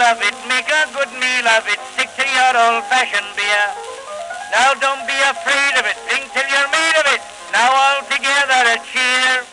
of it, make a good meal of it, stick to your old-fashioned beer. Now don't be afraid of it, drink till you're made of it. Now all together a cheer.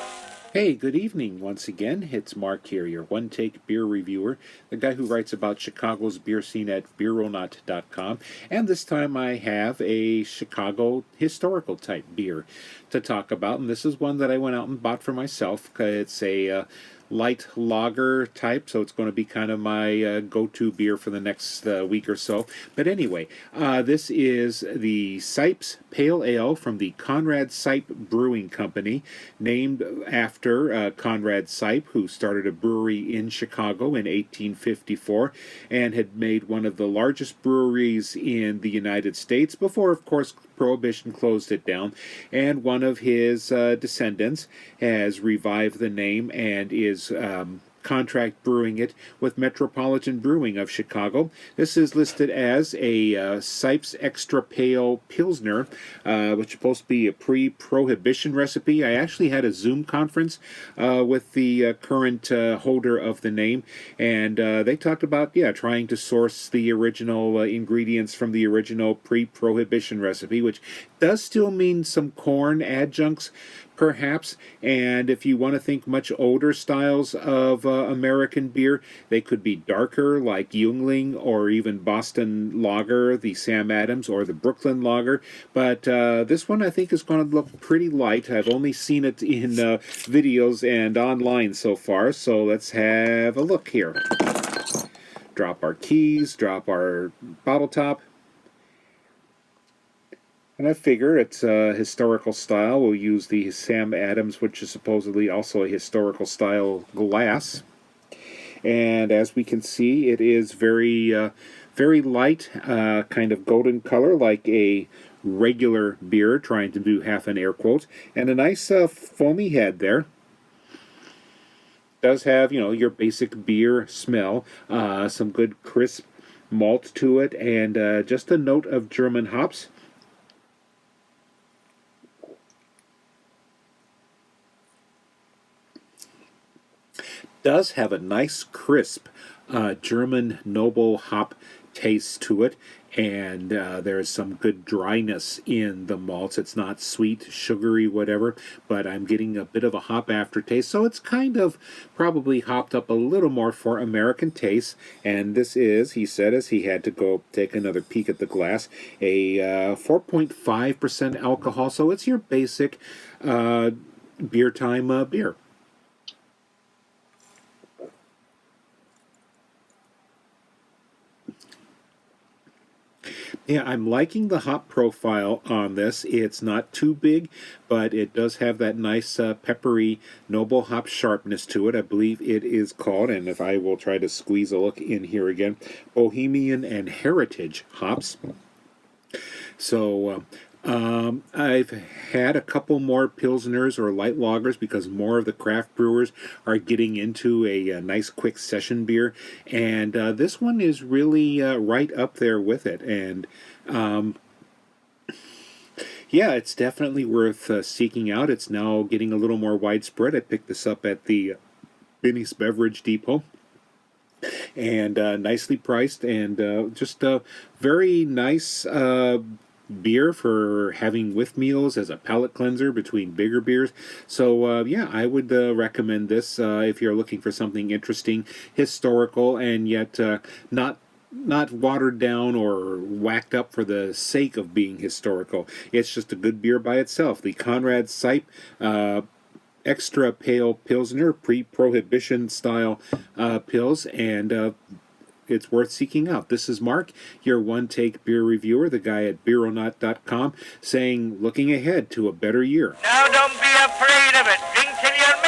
Hey, good evening once again. It's Mark here, your one-take beer reviewer, the guy who writes about Chicago's beer scene at beeronaut.com. And this time I have a Chicago historical type beer to talk about, and this is one that I went out and bought for myself. It's a light lager type, so it's going to be kind of my go-to beer for the next week or so. But anyway, this is the Seipp's Pale Ale from the Conrad Seipp Brewing Company, named after Conrad Seipp, who started a brewery in Chicago in 1854 and had made one of the largest breweries in the United States before, of course, Prohibition closed it down, and one of his descendants has revived the name and is contract brewing it with Metropolitan Brewing of Chicago. This is listed as a Seipp's Extra Pale Pilsner, which is supposed to be a pre-Prohibition recipe. I actually had a Zoom conference with the current holder of the name, and they talked about, trying to source the original ingredients from the original pre-Prohibition recipe, which does still mean some corn adjuncts, perhaps. And if you want to think much older styles of American beer, they could be darker, like Yuengling, or even Boston Lager, the Sam Adams, or the Brooklyn Lager. But this one I think is going to look pretty light. I've only seen it in videos and online so far, so let's have a look here. Drop our keys, drop our bottle top. And I figure it's a historical style. We'll use the Sam Adams, which is supposedly also a historical style glass. And as we can see, it is very light, kind of golden color, like a regular beer, trying to do half an air quote. And a nice foamy head there. Does have, your basic beer smell, some good crisp malt to it, and just a note of German hops. Does have a nice crisp German noble hop taste to it, and there's some good dryness in the malts. It's not sweet, sugary, whatever, but I'm getting a bit of a hop aftertaste, so it's kind of probably hopped up a little more for American tastes. And this is, he said as he had to go take another peek at the glass, a 4.5% alcohol, so it's your basic beer time beer. Yeah, I'm liking the hop profile on this. It's not too big, but it does have that nice peppery noble hop sharpness to it. I believe it is called, and if I will try to squeeze a look in here again, Bohemian and Heritage hops. So I've had a couple more Pilsners or light lagers because more of the craft brewers are getting into a nice quick session beer, and this one is really right up there with it. And it's definitely worth seeking out. It's now getting a little more widespread. I picked this up at the Benny's Beverage Depot. And nicely priced, and just a very nice beer for having with meals as a palate cleanser between bigger beers. So I would recommend this if you're looking for something interesting, historical, and yet not watered down or whacked up for the sake of being historical. It's just a good beer by itself. The Conrad Seipp Extra Pale Pilsner, pre-Prohibition style pills, and it's worth seeking out. This is Mark, your one-take beer reviewer, the guy at beeronaut.com, saying, looking ahead to a better year. Now don't be afraid of it. Drink till you're